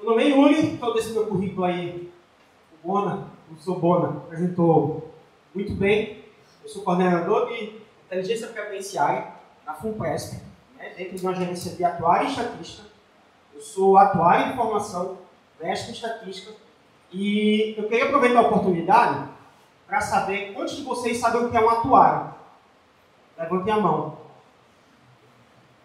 Meu nome é Yuri, todo esse meu currículo aí, o Bona, o professor Bona, apresentou muito bem. Eu sou coordenador de inteligência previdenciária na FUNPRESP, né, dentro de uma gerência de atuário e estatística. Eu sou atuário de formação, mestre em estatística, e eu queria aproveitar a oportunidade para saber quantos de vocês sabem o que é um atuário. Levantem a mão.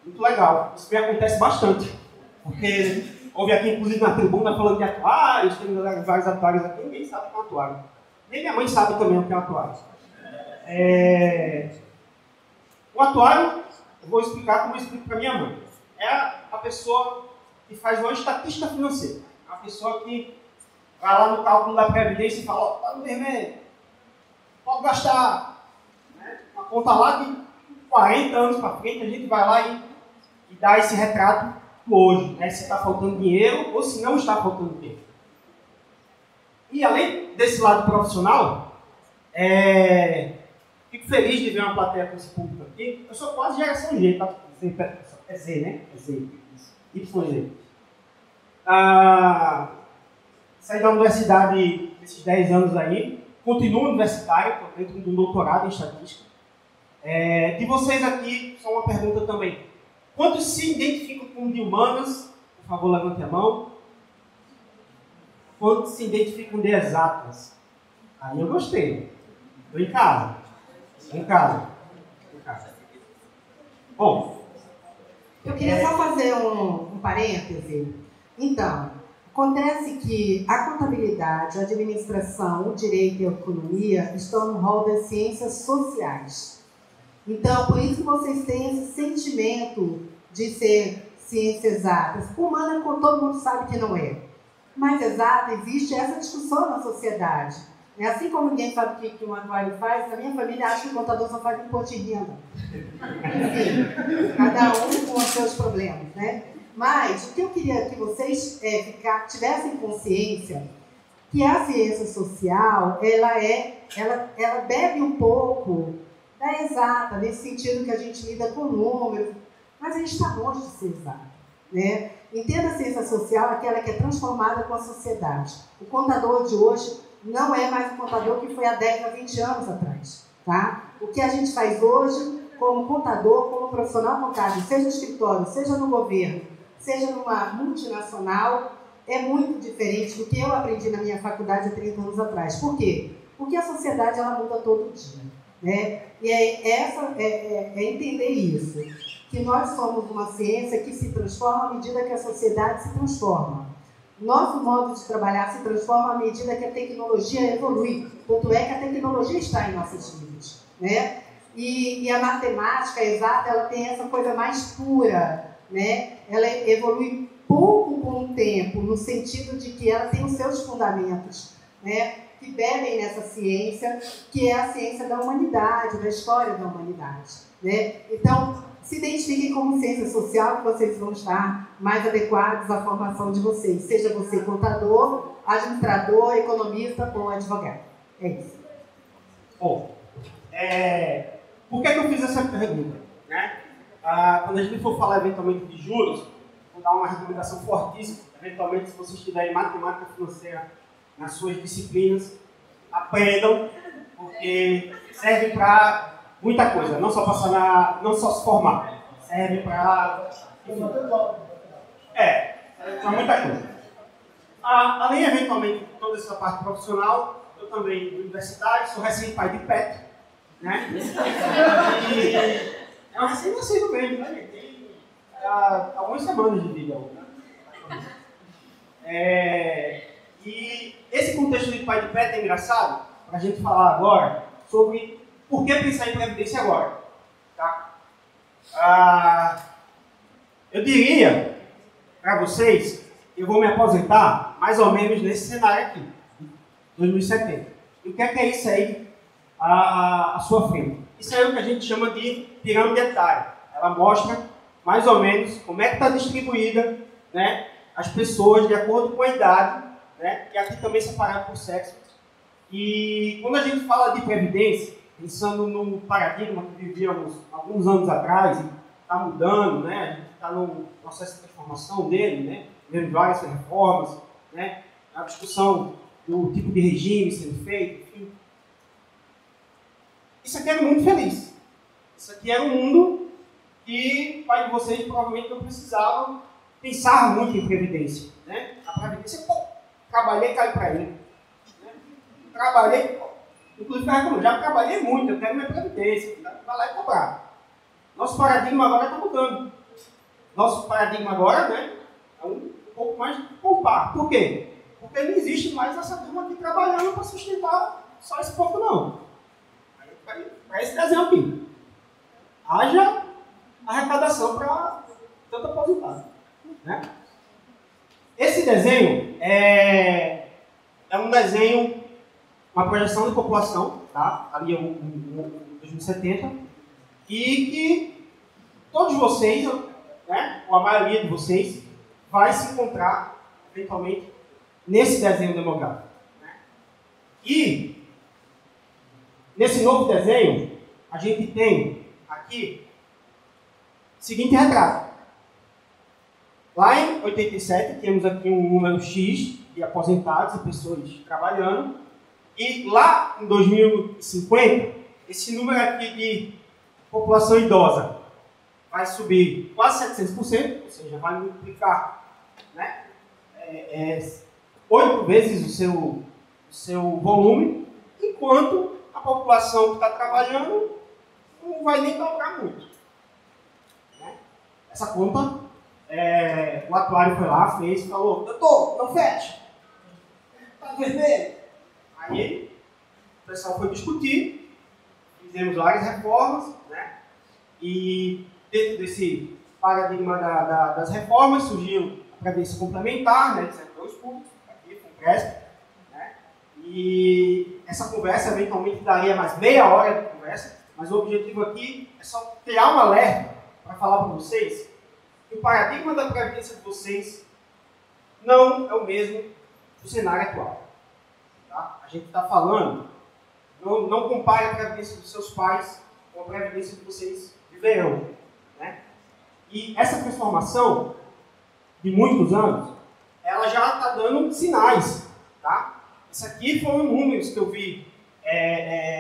Muito legal. Isso me acontece bastante, porque houve aqui, inclusive, na tribuna falando de atuários, tem vários atuários aqui, ninguém sabe o que é um atuário. Nem minha mãe sabe também o que é um atuário. O atuário, eu vou explicar como eu explico para minha mãe. É a pessoa que faz uma estatística financeira. É uma pessoa que vai lá no cálculo da previdência e fala, ó, tá no vermelho, pode gastar, né? Uma conta lá de 40 anos para frente, a gente vai lá e dá esse retrato hoje, né? Se está faltando dinheiro ou se não está faltando dinheiro. E além desse lado profissional, fico feliz de ver uma plateia com esse público aqui. Eu sou quase geração G, tá? É Z, né? É Z. YZ. Saí da universidade esses 10 anos aí, continuo universitário, estou dentro de um doutorado em estatística. De vocês aqui, só uma pergunta também. Quantos se identificam como de humanas? Por favor, levante a mão. Quantos se identificam de exatas? Aí eu gostei. Estou em casa. Estou em casa. Bom. Eu queria só fazer um parêntese. Então, acontece que a contabilidade, a administração, o direito e a economia estão no rol das ciências sociais. Então, por isso que vocês têm esse sentimento de ser ciências exatas. Humana, todo mundo sabe que não é. Mas exata, existe essa discussão na sociedade. Assim como ninguém sabe o que um atuário faz, na minha família acho que o contador só faz imposto de renda. Enfim, cada um com os seus problemas, né? Mas o que eu queria que vocês tivessem consciência que a ciência social, ela bebe um pouco da exata, nesse sentido que a gente lida com números, mas a gente está longe de ser exato, né? Entenda a ciência social, aquela que é transformada com a sociedade. O contador de hoje não é mais o contador que foi há 10 a 20 anos atrás, tá? O que a gente faz hoje, como contador, como profissional contábil, seja no escritório, seja no governo, seja numa multinacional, é muito diferente do que eu aprendi na minha faculdade há 30 anos atrás. Por quê? Porque a sociedade ela muda todo dia, né? E é entender isso, que nós somos uma ciência que se transforma à medida que a sociedade se transforma. Nosso modo de trabalhar se transforma à medida que a tecnologia evolui. Tanto é que a tecnologia está em nossas vidas, né? E a matemática exata, ela tem essa coisa mais pura, né? Ela evolui pouco com o tempo, no sentido de que ela tem os seus fundamentos, né? Que bebem nessa ciência, que é a ciência da humanidade, da história da humanidade, né? Então, se identifiquem como ciência social, que vocês vão estar mais adequados à formação de vocês. Seja você contador, administrador, economista ou advogado. É isso. Bom, por que eu fiz essa pergunta? Né? Quando a gente for falar eventualmente de juros, vou dar uma recomendação fortíssima. Eventualmente, se vocês tiverem matemática financeira nas suas disciplinas, aprendam, porque serve para muita coisa, não só passar não só se formar, serve para muita coisa. Além, eventualmente, de toda essa parte profissional, eu também, universitário, sou recém-pai de pet, né? E é um recém-nascido mesmo, né? Tem algumas semanas de vida. E esse contexto de pai de pet é engraçado, para a gente falar agora sobre por que pensar em previdência agora? Tá? Eu diria para vocês que eu vou me aposentar mais ou menos nesse cenário aqui, 2070. E o que é isso aí à sua frente? Isso aí é o que a gente chama de pirâmide etária. Ela mostra mais ou menos como é que está distribuída, né, as pessoas de acordo com a idade, né, e aqui também separado por sexo. E quando a gente fala de previdência, pensando no paradigma que vivíamos alguns anos atrás, e está mudando, né? A gente está no processo de transformação dele, né? vendo várias reformas, né? A discussão do tipo de regime sendo feito, enfim. Isso aqui era muito feliz. Isso aqui era um mundo que o pai de vocês provavelmente não precisava pensar muito em previdência, né? A previdência, pô, trabalhei, caiu para ele. Né? Trabalhei, pô, inclusive, já trabalhei muito, eu quero minha previdência, vai lá e cobrar. Nosso paradigma agora está mudando. Nosso paradigma agora, né, é um pouco mais de poupar. Por quê? Porque não existe mais essa turma aqui trabalhando para sustentar só esse pouco, não. Para esse desenho aqui. Haja arrecadação para tanto aposentado. Né? Esse desenho é um desenho, uma projeção de população, tá? Ali é o 2070, e que todos vocês, né, ou a maioria de vocês, vai se encontrar, eventualmente, nesse desenho demográfico. Né? E, nesse novo desenho, a gente tem aqui o seguinte retrato. Lá em 87, temos aqui um número X de aposentados e pessoas trabalhando. E lá em 2050, esse número aqui de população idosa vai subir quase 700%, ou seja, vai multiplicar, né, 8 vezes o seu volume, enquanto a população que está trabalhando não vai nem dobrar muito. Né? Essa conta, o atuário foi lá, fez e falou: doutor, não fecha, está vermelho. Aí o pessoal foi discutir, fizemos várias reformas, né? E dentro desse paradigma das reformas surgiu a previdência complementar, né, de setores públicos, aqui, FUNPRESP, né? E essa conversa eventualmente daria mais meia hora de conversa, mas o objetivo aqui é só criar um alerta para falar para vocês que o paradigma da previdência de vocês não é o mesmo do cenário atual. Tá? A gente está falando, não compare a previdência dos seus pais com a previdência que vocês viverão. Né? E essa transformação de muitos anos, ela já está dando sinais. Tá? Isso aqui foram números que eu vi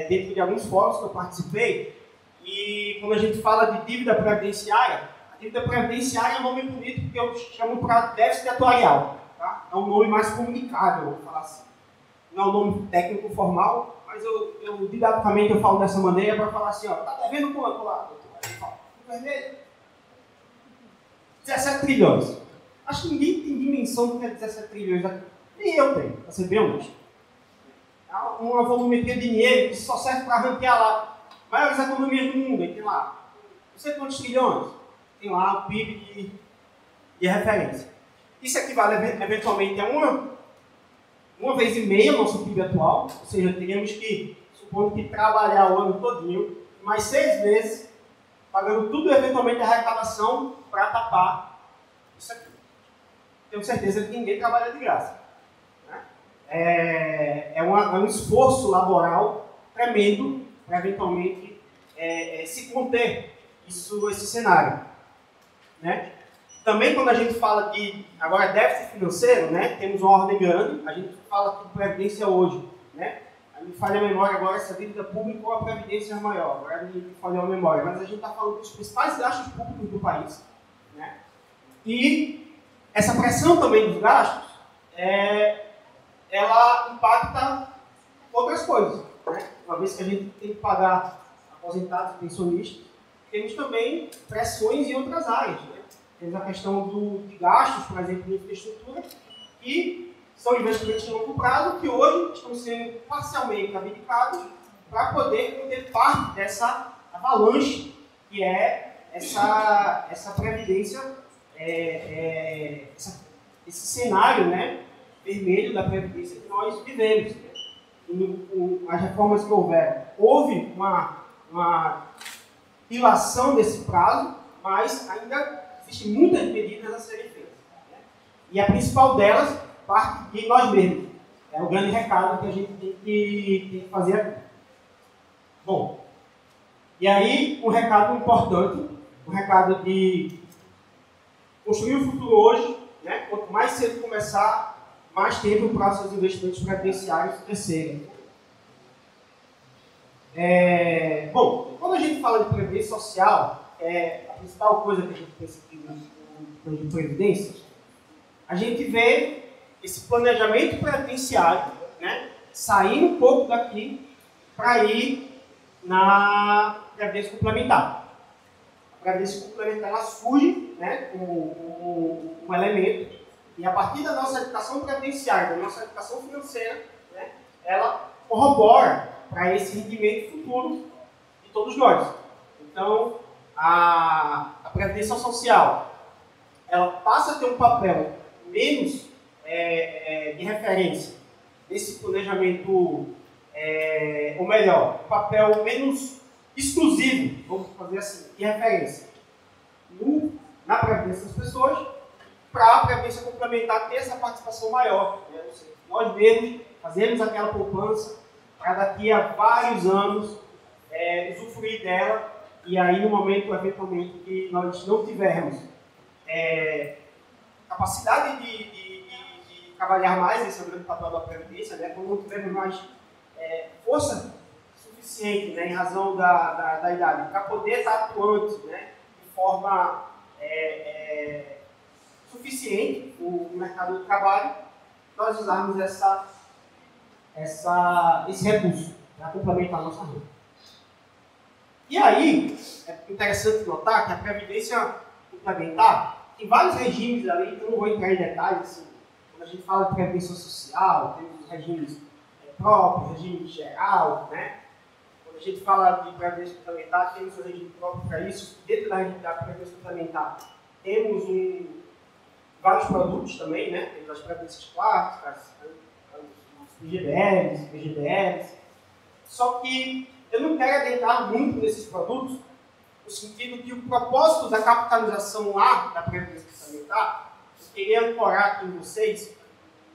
dentro de alguns fóruns que eu participei, e quando a gente fala de dívida previdenciária, a dívida previdenciária é um nome bonito porque eu chamo para déficit atuarial. Tá? É um nome mais comunicável, vou falar assim. Não é um nome técnico formal, mas didaticamente eu falo dessa maneira para falar assim, ó, tá devendo quanto lá? Vermelho? 17 trilhões. Acho que ninguém tem dimensão do que é 17 trilhões aqui. Nem eu tenho, para ser bem honesto. É uma volumetria de dinheiro que só serve para ranquear lá maiores economias do mundo. Aí tem lá, não sei quantos trilhões, tem lá o PIB de referência. Isso equivale eventualmente a uma vez e meia o nosso PIB atual, ou seja, teríamos que, supondo que trabalhar o ano todinho, mais 6 meses, pagando tudo eventualmente a arrecadação para tapar isso aqui. Tenho certeza que ninguém trabalha de graça. Né? É um esforço laboral tremendo para eventualmente se conter esse cenário. Né? Também quando a gente fala de, agora, déficit financeiro, né, temos uma ordem grande, a gente fala aqui de previdência hoje. Né? A me falha a memória agora se a dívida pública ou a previdência é maior, agora me falhou a memória, mas a gente está falando dos principais gastos públicos do país. Né? E essa pressão também dos gastos, ela impacta outras coisas. Né? Uma vez que a gente tem que pagar aposentados e pensionistas, temos também pressões em outras áreas. Né? Temos a questão de gastos, por exemplo, de infraestrutura, que são investimentos de longo prazo, que hoje estão sendo parcialmente abdicados para poder conter parte dessa avalanche que é essa previdência, esse cenário, né, vermelho da previdência que nós vivemos. As reformas que houve uma dilação desse prazo, mas ainda existem muitas medidas a serem feitas. Né? E a principal delas parte de nós mesmos. É o grande recado que a gente tem que fazer aqui. Bom, e aí um recado importante, um recado de construir o futuro hoje, né? Quanto mais cedo começar, mais tempo para seus investimentos previdenciários crescerem. Bom, quando a gente fala de previdência social, a principal coisa que a gente pensa aqui no plano de previdência, a gente vê esse planejamento previdenciário, né, sair um pouco daqui para ir na previdência complementar. A previdência complementar ela surge, né, como um elemento, e a partir da nossa educação previdenciária, da nossa educação financeira, né, ela corrobora para esse rendimento futuro de todos nós. Então, a previdência social, ela passa a ter um papel menos de referência nesse planejamento, ou melhor, um papel menos exclusivo, vamos fazer assim, de referência, na previdência das pessoas, para a previdência complementar ter essa participação maior. Né? Ou seja, nós mesmos fazemos aquela poupança para daqui a vários anos usufruir dela, e aí no momento, eventualmente, que nós não tivermos capacidade de trabalhar mais, esse é o grande papel da previdência, né? Quando não tivermos mais força suficiente, né, em razão da idade, para poder estar atuante, né, de forma suficiente no mercado do trabalho, nós usarmos esse recurso para complementar a nossa renda. E aí, é interessante notar que a previdência complementar tem vários regimes ali, que eu não vou entrar em detalhes. Assim, quando a gente fala de previdência social, temos os regimes próprios, regime geral, né? Quando a gente fala de previdência complementar, temos um regime próprio para isso. Dentro da previdência complementar, temos vários produtos também, né? Temos as previdências clássicas, os PGBLs, PGBLs. Só que eu não quero adentrar muito nesses produtos, no sentido que o propósito da capitalização lá da previdência complementar, eu queria ancorar aqui em vocês,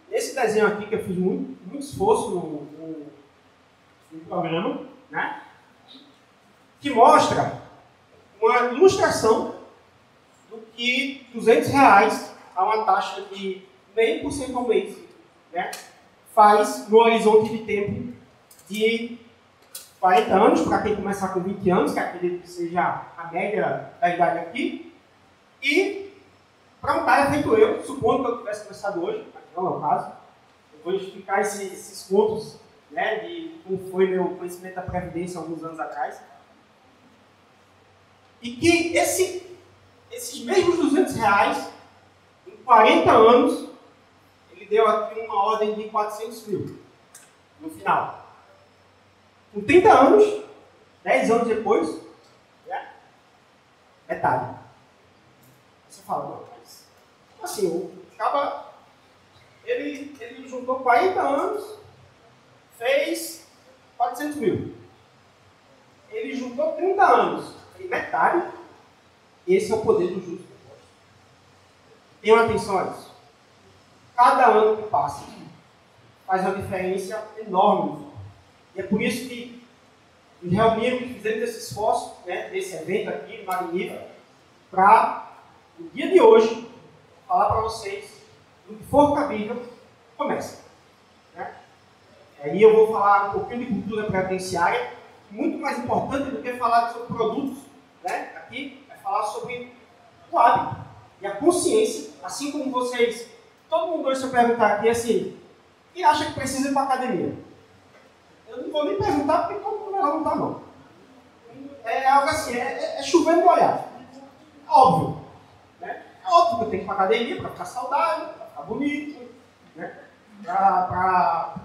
nesse desenho aqui que eu fiz muito esforço no programa, né? Que mostra uma ilustração do que R$200 a uma taxa de 0,5% ao mês, né, faz no horizonte de tempo de 40 anos, para quem começar com 20 anos, que acredito que seja a média da idade aqui, e para um cara feito eu, supondo que eu tivesse começado hoje, mas não é o caso, eu vou explicar esses pontos, né, de como foi meu conhecimento da Previdência alguns anos atrás, e que esses mesmos R$200, em 40 anos, ele deu aqui uma ordem de 400 mil, no final. Com 30 anos, 10 anos depois, né, metade. Você fala, não, mas assim, o cara, ele juntou 40 anos, fez 400 mil. Ele juntou 30 anos, fez metade. Esse é o poder do juros compostos. Tenham atenção a isso. Cada ano que passa faz uma diferença enorme. E é por isso que nos reunimos, fizemos esse esforço, né, desse evento aqui, magnífico, para, no dia de hoje, falar para vocês, do que for cabível, comece. Né? Aí eu vou falar um pouquinho de cultura previdenciária, muito mais importante do que falar sobre produtos, né, aqui, é falar sobre o hábito e a consciência, assim como vocês, todo mundo hoje se eu perguntar aqui assim, e acha que precisa ir para a academia? Eu não vou nem perguntar porque todo mundo vai lá não está, não. É algo assim, é chover no molhado. Óbvio. Né? É óbvio que eu tenho que ir para a academia para ficar saudável, para ficar bonito, né? Para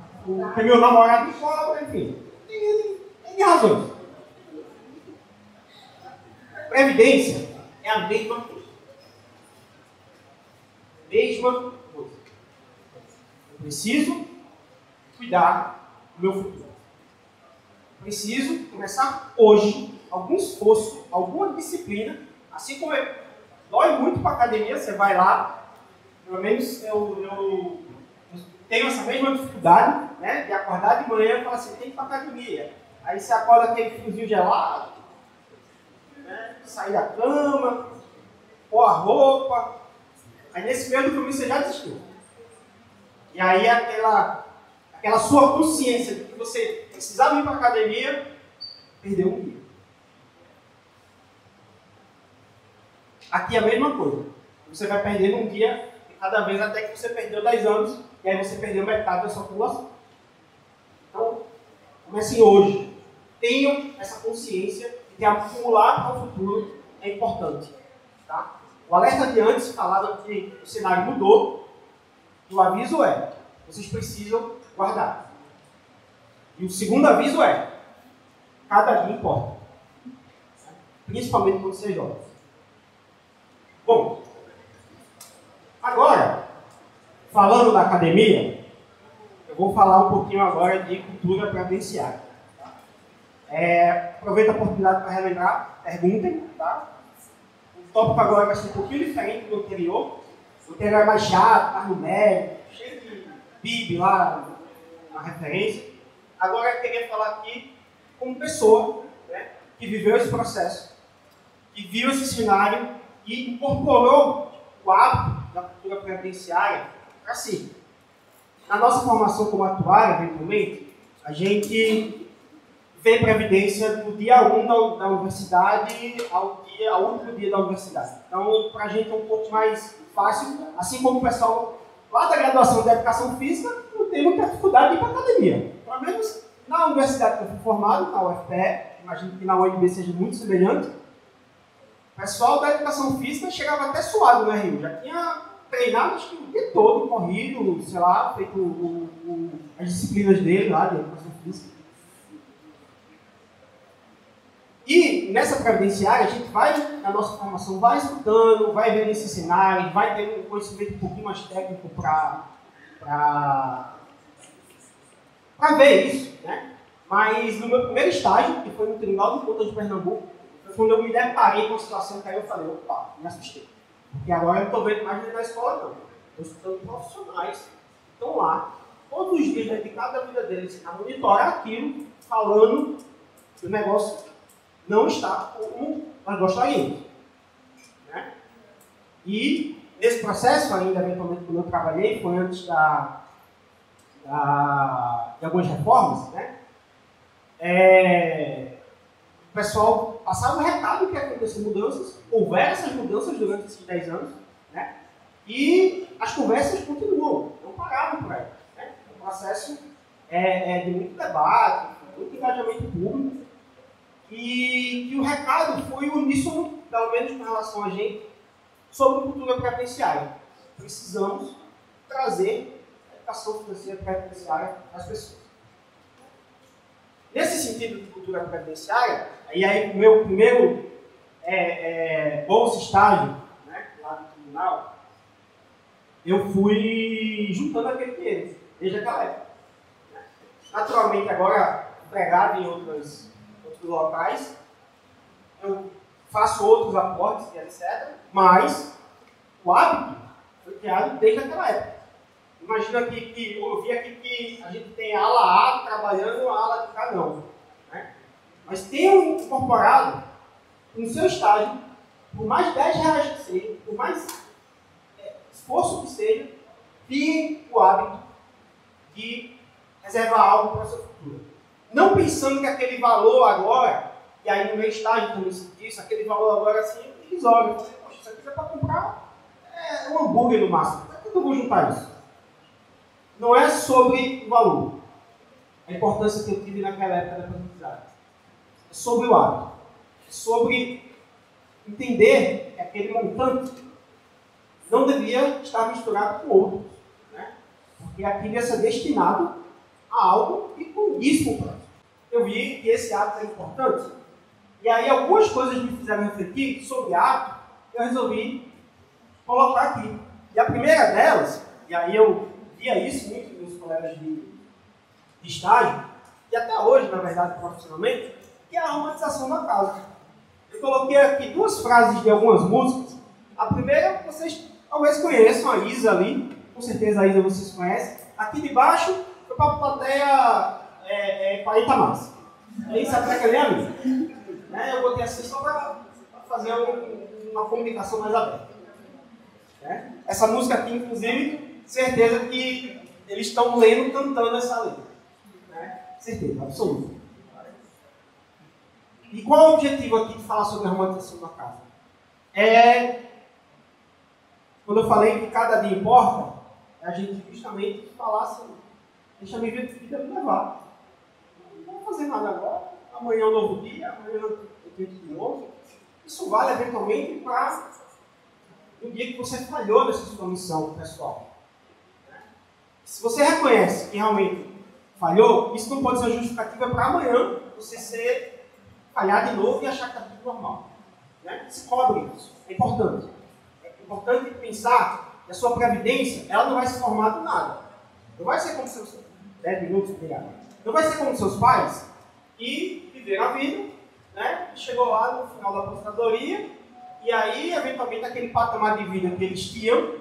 ter meu namorado de fora, enfim. Tem razões. Previdência é a mesma coisa. Mesma coisa. Eu preciso cuidar do meu futuro. Preciso começar hoje algum esforço, alguma disciplina, assim como dói muito para a academia, você vai lá, pelo menos eu tenho essa mesma dificuldade, né, de acordar de manhã e falar assim, tem que ir para a academia. Aí você acorda aquele friozinho gelado, né, sair da cama, pôr a roupa, Aí nesse meio do caminho você já desistiu. E aí aquela sua consciência de que você precisava ir para a academia, perdeu um dia. Aqui é a mesma coisa. Você vai perdendo um dia de cada vez até que você perdeu 10 anos e aí você perdeu metade da sua população. Então, comecem hoje. Tenham essa consciência de que acumular para o futuro é importante. Tá? O alerta de antes falava que o cenário mudou e o aviso é: vocês precisam guardar. E o segundo aviso é: cada dia importa. Principalmente quando você é jovem. Bom, agora, falando da academia, eu vou falar um pouquinho agora de cultura previdenciária. Aproveito a oportunidade para relembrar, perguntem, tá? O tópico agora vai ser um pouquinho diferente do anterior. O anterior é mais chato, mais numérico, cheio de PIB lá na referência. Agora eu queria falar aqui como pessoa, né, que viveu esse processo, que viu esse cenário e incorporou o hábito da cultura previdenciária para si. Na nossa formação como atuária, eventualmente, a gente vê previdência do dia 1 da universidade ao último dia da universidade. Então, para a gente é um pouco mais fácil, assim como o pessoal lá da graduação de Educação Física não tem muita dificuldade de ir para a academia. Pelo menos na universidade que eu fui formado, na UFPE, imagino que na UNB seja muito semelhante. O pessoal da Educação Física chegava até suado no Rio, já tinha treinado acho que o dia todo, corrido, sei lá, feito as disciplinas dele lá de Educação Física. E nessa previdenciária a gente vai, na nossa formação, vai estudando, vai vendo esse cenário, vai tendo um conhecimento um pouquinho mais técnico para ver isso, né? Mas no meu primeiro estágio, que foi no Tribunal de Contas de Pernambuco, foi quando eu me deparei com a situação que aí eu falei: opa, me assustei. Porque agora eu não estou vendo mais dentro da escola, não. Estou estudando profissionais que estão lá, todos os dias dedicados à vida deles, a monitorar aquilo, falando que o negócio não está como nós gostaríamos. Né? E nesse processo ainda, eventualmente, quando eu trabalhei, foi antes de algumas reformas, né? O pessoal passava o recado que ia acontecer mudanças, houveram essas mudanças durante esses 10 anos, né? E as conversas continuam, não pararam por aí. Né? O processo de muito debate, muito engajamento público, e o recado foi uníssono, pelo menos com relação a gente, sobre cultura previdenciária. Precisamos trazer a educação financeira previdenciária às pessoas. Nesse sentido de cultura previdenciária, e aí o meu primeiro bolsa estágio, né, lá no tribunal, eu fui juntando aquele dinheiro, desde aquela época. Naturalmente, agora, empregado em outros locais, eu faço outros aportes, etc. Mas o hábito foi criado desde aquela época. Imagina aqui que eu vi aqui que a gente tem a ala A trabalhando, a ala de cá não. Né? Mas tenham incorporado no seu estágio, por mais R$10 que seja, por mais esforço que seja, criem o hábito de reservar algo para o seu futuro. Não pensando que aquele valor agora, e aí no meu estágio também se diz, aquele valor agora assim, é irrisório. Poxa, isso aqui é para comprar um hambúrguer no máximo. Por que eu vou juntar isso? Não é sobre o valor, a importância que eu tive naquela época da aprendizagem. É sobre o hábito. É sobre entender que aquele montante não devia estar misturado com outros. Né? Porque aquilo ia ser destinado a algo que condisse com o prazo. Eu vi que esse hábito é importante. E aí algumas coisas me fizeram refletir sobre hábito, eu resolvi colocar aqui. E a primeira delas, e aí eu via isso muito com meus colegas de estágio, e até hoje, na verdade, profissionalmente, que é a aromatização da casa. Eu coloquei aqui duas frases de algumas músicas. A primeira, vocês talvez conheçam, a Isa ali, com certeza a Isa vocês conhecem. Aqui de baixo, foi para a plateia 40 mais. Nem sabe que é a minha. Né? Eu botei assim só para fazer uma comunicação mais aberta. Né? Essa música aqui, inclusive, certeza que eles estão lendo, cantando essa letra. Né? Certeza, absoluta. E qual é o objetivo aqui de falar sobre a romantização da casa? Quando eu falei que cada dia importa, a gente justamente falar assim, deixa minha vida me levar. Não vou fazer nada agora, amanhã é um novo dia, amanhã eu tento de novo. Isso vale eventualmente para o dia que você falhou nessa sua missão pessoal. Se você reconhece que realmente falhou, isso não pode ser justificativa para amanhã você falhar de novo e achar que está tudo normal. Né? Se cobre isso. É importante. É importante pensar que a sua previdência ela não vai se formar do nada. Não vai ser como seus 10 minutos, obrigado. Não vai ser como seus pais que viveram a vida, né? Chegou lá no final da aposentadoria e aí, eventualmente, aquele patamar de vida que eles tinham,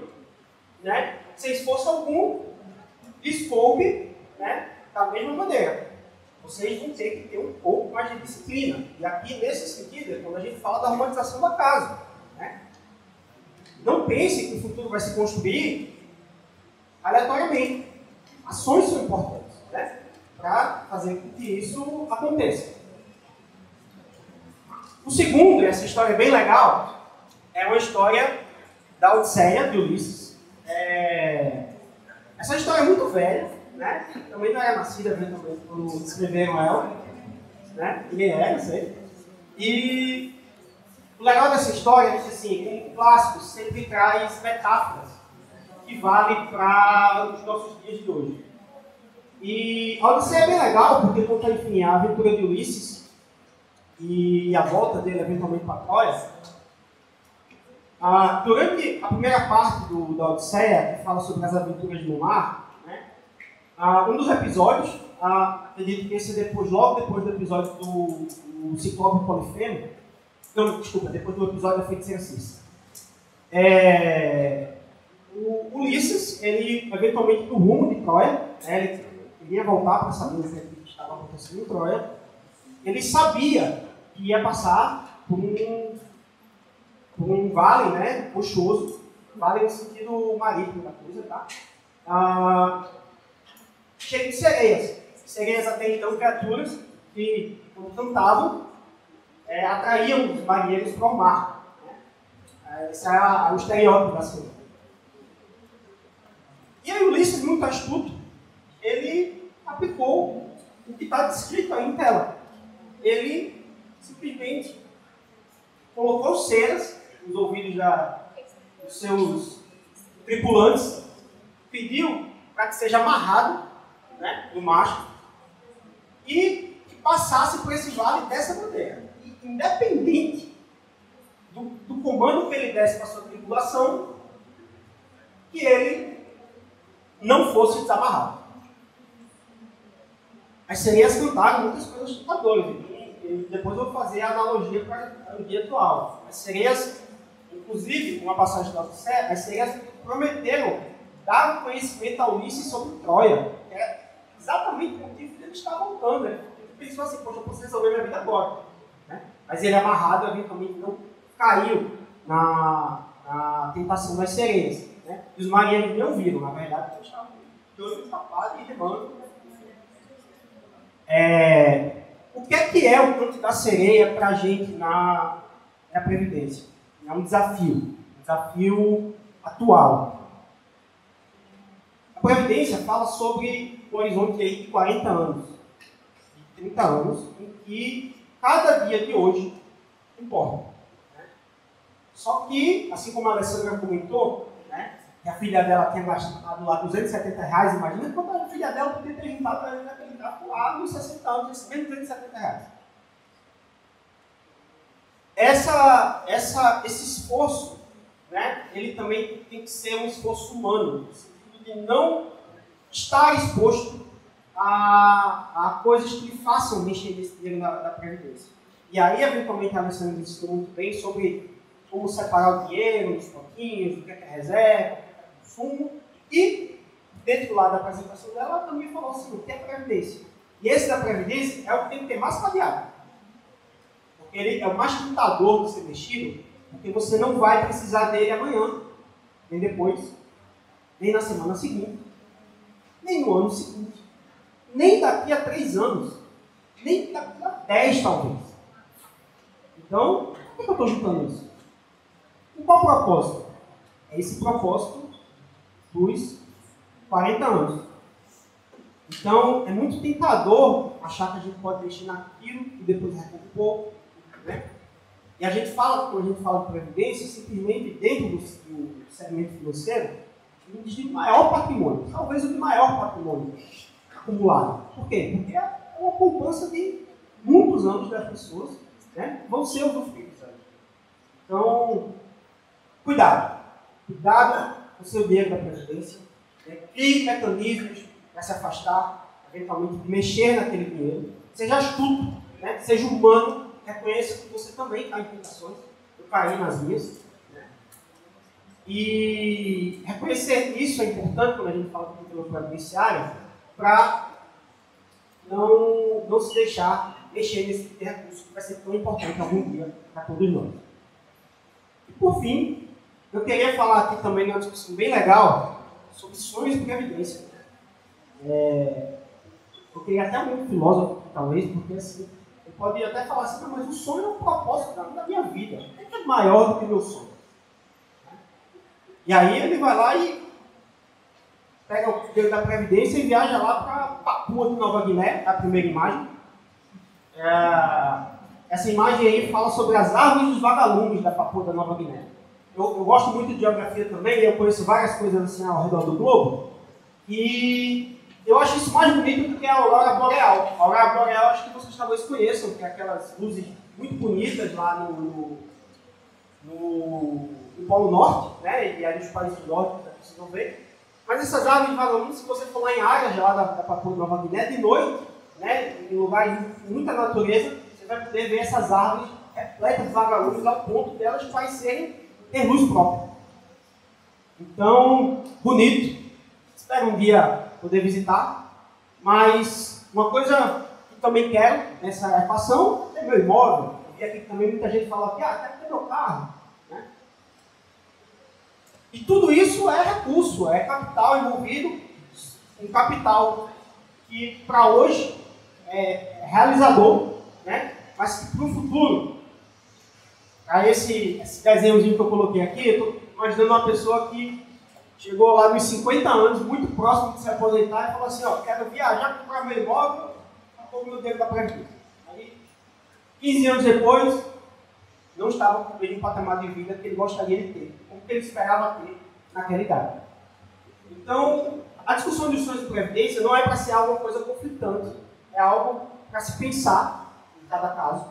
né? Sem esforço algum, lhes coube, né? Da mesma maneira. Vocês vão ter que ter um pouco mais de disciplina. E aqui, nesse sentido, é quando a gente fala da romantização da casa. Né? Não pense que o futuro vai se construir aleatoriamente. Ações são importantes, né? Para fazer com que isso aconteça. O segundo, essa história é bem legal, é uma história da Odisseia de Ulisses. Essa história é muito velha. Né? Também não era nascida eventualmente quando escreveram ela, né? Ninguém era, não sei. E o legal dessa história é que, assim, como clássico, sempre traz metáforas que valem para os nossos dias de hoje. E a Odisseia é bem legal porque conta, enfim, a aventura de Ulisses e a volta dele eventualmente para Troia. Durante a primeira parte da Odisseia, que fala sobre as aventuras no mar, um dos episódios, acredito que esse é logo depois do episódio do Ciclope Polifemo, não, desculpa, depois do episódio da Feiticeira Circe. O Ulisses, ele eventualmente no rumo de Troia, né, ele ia voltar para saber o que estava acontecendo em Troia, ele sabia que ia passar por um vale, né, rochoso, vale no sentido marítimo da coisa, tá? Cheio de sereias. Sereias até então criaturas que, quando cantavam, atraíam os marinheiros para o mar. Né? Esse é o estereótipo da sereia. E aí Ulisses, muito astuto, ele aplicou o que está descrito aí em tela. Ele simplesmente colocou ceras nos ouvidos dos seus tripulantes, pediu para que seja amarrado, né, do macho, e que passasse por esse vale dessa maneira. E, independente do comando que ele desse para a sua tripulação, que ele não fosse desamarrado. As sereias cantaram muitas coisas assustadoras. E depois eu vou fazer a analogia para o dia atual. As sereias, inclusive, uma passagem da Odisseia, as sereias prometeram dar conhecimento a Ulisses sobre Troia. Exatamente o motivo que ele está voltando. Né? Ele pensou assim, poxa, eu posso resolver minha vida agora. Né? Mas ele amarrado, eventualmente, não caiu na tentação das sereias. Né? E os marinheiros não viram, na verdade, eles estavam todos escapados e remando. O que é o canto da sereia para a gente na Previdência? É um desafio atual. A Previdência fala sobre um horizonte aí de 40 anos, de 30 anos, em que cada dia de hoje importa. Né? Só que, assim como a Alessandra comentou, né, que a filha dela tinha gastado lá R$270, imagina quanto a filha dela poderia ter juntado para naquele gráfico lá nos 60 anos, esses mesmos R$270. Esse esforço, né, ele também tem que ser um esforço humano, no sentido de não estar exposto a coisas que lhe façam mexer nesse dinheiro da Previdência. E aí, eventualmente, a Alessandra ensinou muito bem sobre como separar o dinheiro nos pouquinhos, o que é reserva, o que é consumo. E, dentro lá da apresentação dela, ela também falou assim, o que é Previdência. E esse da Previdência é o que tem que ter mais cadeado. Porque ele é o mais tentador de ser mexido, porque você não vai precisar dele amanhã. nem depois, nem na semana seguinte, nem no ano seguinte, nem daqui a 3 anos, nem daqui a 10 talvez. Então, por que eu estou juntando isso? E qual o propósito? É esse propósito dos 40 anos. Então, é muito tentador achar que a gente pode mexer naquilo e depois recompor, né? E a gente fala, quando a gente fala de previdência, simplesmente dentro do segmento financeiro, de maior patrimônio, talvez o de maior patrimônio acumulado. Por quê? Porque é uma poupança de muitos anos das pessoas, né, vão ser usufruídos. Então, cuidado. Cuidado com o seu dinheiro da previdência. Né? Crie mecanismos para se afastar, eventualmente, de mexer naquele dinheiro. Seja astuto, né? Seja humano, reconheça que você também cai em tentações. Eu caí nas minhas. Né? E reconhecer isso é importante quando a gente fala do tema previdenciário, para não se deixar mexer nesse tipo de recurso que vai ser tão importante algum dia para todos nós. E por fim, eu queria falar aqui também uma discussão bem legal sobre sonhos de previdência. Eu queria até um filósofo, talvez, porque assim, ele pode até falar assim, não, mas o sonho é um propósito da minha vida, é maior do que o meu sonho. E aí ele vai lá e pega o dinheiro da Previdência e viaja lá para Papua de Nova Guiné, a primeira imagem. Essa imagem aí fala sobre as árvores dos vagalumes da Papua da Nova Guiné. Eu gosto muito de geografia também, e eu conheço várias coisas assim ao redor do globo. E eu acho isso mais bonito do que a aurora boreal. A aurora boreal acho que vocês talvez conheçam, que é aquelas luzes muito bonitas lá no Polo Norte, né? E aí nos países do norte, vocês vão ver. Mas essas árvores de vagalumes, se você for lá em áreas lá da Papua de Nova Guiné, de noite, né, em lugares de muita natureza, você vai poder ver essas árvores repletas de vagalumes ao ponto delas parecerem ter luz própria. Então, bonito. Espero um dia poder visitar. Mas uma coisa que também quero nessa equação é meu imóvel. Eu vi aqui também muita gente fala que quero ter meu carro. E tudo isso é recurso, é capital envolvido, um capital que para hoje é realizador, né? Mas que para o futuro, para esse desenhozinho que eu coloquei aqui, eu estou imaginando uma pessoa que chegou lá nos 50 anos, muito próximo de se aposentar, e falou assim, ó, quero viajar, comprar meu imóvel, pôr meu dinheiro da Previdência. Aí, 15 anos depois, não estava com o mesmo patamar de vida que ele gostaria de ter, como que ele esperava ter naquela idade. Então, a discussão de sonhos de previdência não é para ser alguma coisa conflitante, é algo para se pensar em cada caso,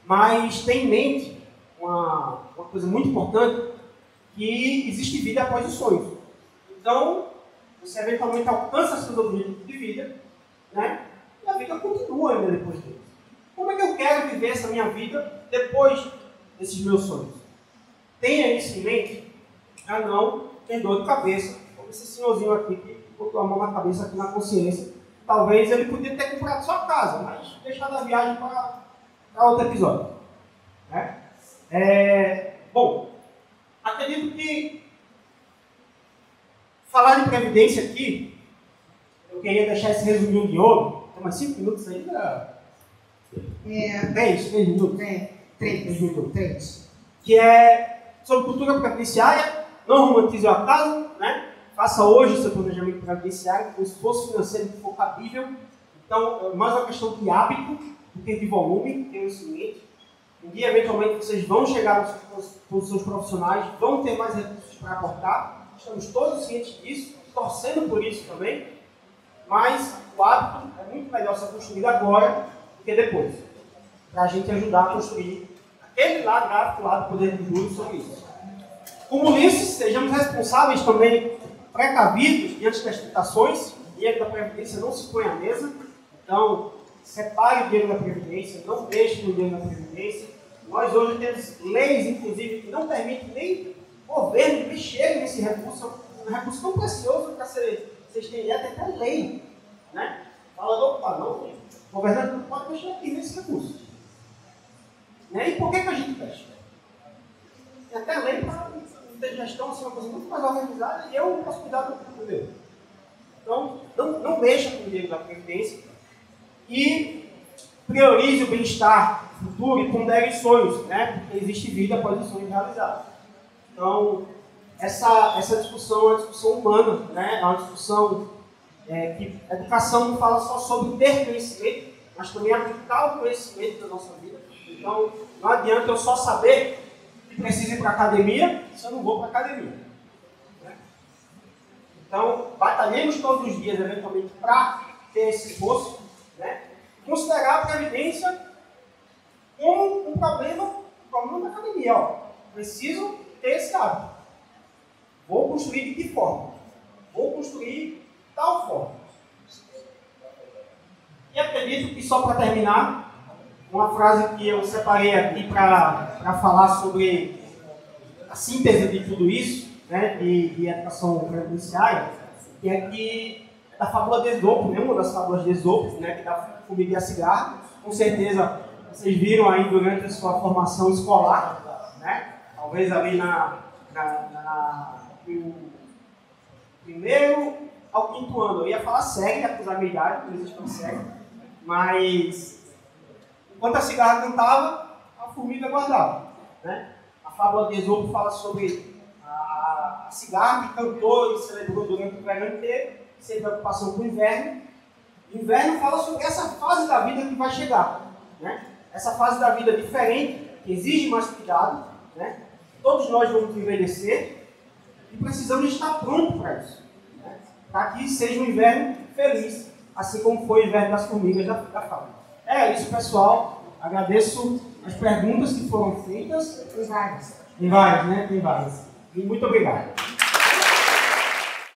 mas tem em mente uma coisa muito importante, que existe vida após os sonhos. Então, você eventualmente alcança seus objetivos de vida, né? E a vida continua ainda depois deles. Como é que eu quero viver essa minha vida depois desses meus sonhos? Tenha isso em mente, já não tem dor de cabeça, como esse senhorzinho aqui que botou a mão na cabeça aqui na consciência. Talvez ele podia ter comprado sua casa, mas deixado a viagem para outro episódio. Né? Bom, acredito que falar de previdência aqui, eu queria deixar esse resuminho de ouro. Tem mais 5 minutos ainda? 3 minutos. 3 minutos. 3. Que é sobre cultura previdenciária. Não romantize o acaso, né? Faça hoje o seu planejamento previdenciário com esforço financeiro que for cabível. Então, mais uma questão de hábito do que de volume, tenham isso em mente. Um dia, eventualmente, vocês vão chegar nos seus profissionais, vão ter mais recursos para aportar. Estamos todos cientes disso, torcendo por isso também. Mas o hábito é muito melhor ser construído agora do que depois. Para a gente ajudar a construir aquele lado gráfico, lado do poder de juros sobre isso. Como isso, sejamos responsáveis também, precavidos diante das tentações. O dinheiro da Previdência não se põe à mesa. Então, separe o dinheiro da Previdência, não deixe o dinheiro da Previdência. Nós hoje temos leis, inclusive, que não permitem nem governo mexer nesse recurso. É um recurso tão precioso para vocês terem ideia, tem até lei. Né? Fala, opa, não, o governador não pode mexer aqui nesse recurso. Né? E por que a gente fecha? Tem até lei para ter gestão, assim, uma coisa Então, não mexa com o dinheiro da Previdência e priorize o bem-estar futuro e pondere sonhos, né? Porque existe vida após os sonhos realizados. Então, essa discussão é uma discussão humana, né? É uma discussão que a educação não fala só sobre ter conhecimento, mas também aplicar o conhecimento na nossa vida. Então, não adianta eu só saber que preciso ir para a academia se eu não vou para a academia. Né? Então, batalhemos todos os dias, eventualmente, para ter esse esforço, né? Considerar a Previdência como um problema da academia. Ó. Preciso ter esse hábito. Vou construir de que forma? Vou construir de tal forma. E acredito que, só para terminar, uma frase que eu separei aqui para falar sobre a síntese de tudo isso, né, de educação previdenciária, que é da fábula de Esopo, né, uma das fábulas de Esopo, né, que dá comida e a cigarro. Com certeza vocês viram aí durante a sua formação escolar, né, talvez ali do primeiro ao quinto ano. Eu ia falar série, acusar a minha idade, não existe uma série, mas enquanto a cigarra cantava, a formiga guardava. Né? A fábula de Esopo fala sobre a cigarra que cantou e celebrou durante o verão inteiro, sem preocupação com o inverno. O inverno fala sobre essa fase da vida que vai chegar. Né? Essa fase da vida diferente, que exige mais cuidado. Né? Todos nós vamos envelhecer e precisamos estar prontos para isso. Né? Para que seja um inverno feliz, assim como foi o inverno das formigas da fábula. É isso, pessoal. Agradeço as perguntas que foram feitas. Tem várias. Tem várias, né? Tem várias. E muito obrigado.